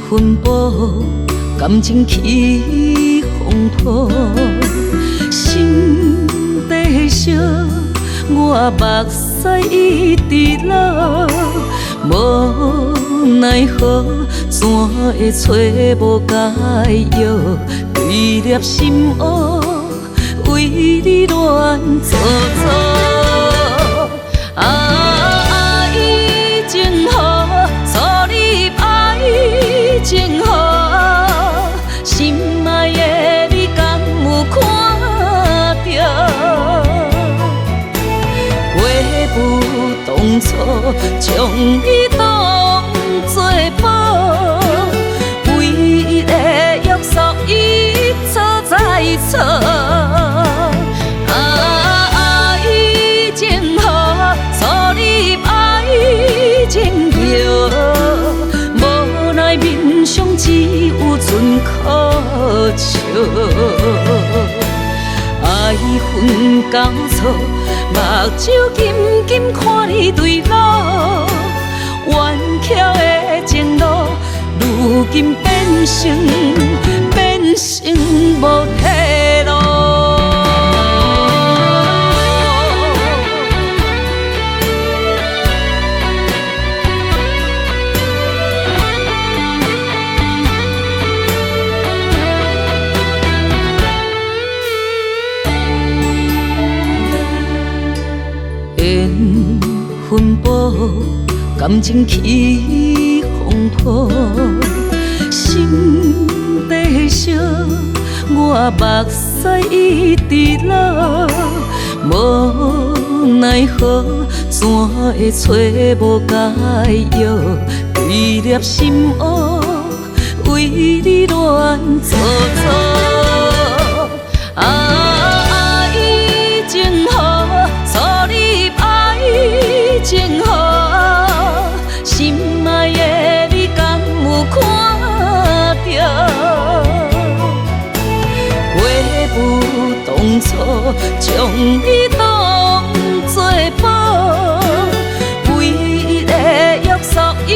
分布，感情起风波，心底烧，我目屎一直流，无奈何，怎会找无解药？对粒心乌，为你乱糟糟。爱情好，错你爱情好，心爱的你敢有看到？悔不当初，将你当作宝，为了约束一错再错。爱情好，错你爱情弱，无奈面上只有存苦笑。爱恨交错，目睭紧紧看你对路，弯翘的情路，如今变成无退路。缘分布，感情起风波，心底烧，我目屎一直流，无奈何，怎会找无解药？对粒心乌，为你乱糟糟。爱情好，错你爱情好，心爱的你敢有看到？悔不当初，将你当作宝，为了约束一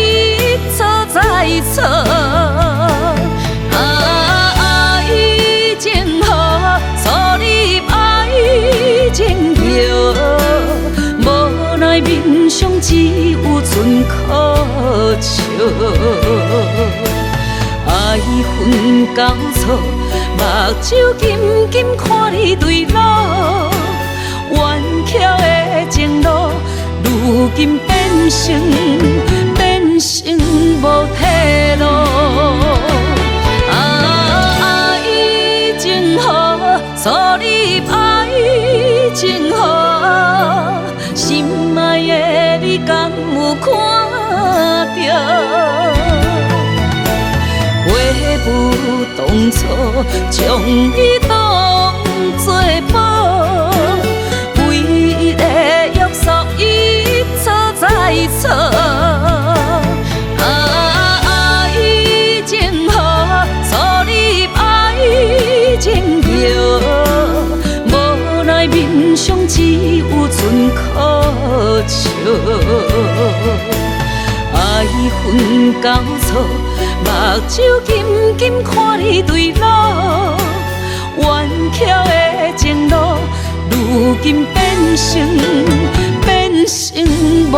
错再错。爱情好，错你爱情弱，无奈面上只有存苦笑。爱恨交错，目睭紧紧看你对路，弯翘的情路，如今变成无退路。爱情好，错你爱情好，心爱的你敢有看到？悔不当初，将你当作宝，为了约束一错再错。爱情好，错你爱情弱，无奈面上只有存苦笑。爱恨交错，目睭紧紧看你对路，弯翘的情路，如今变成无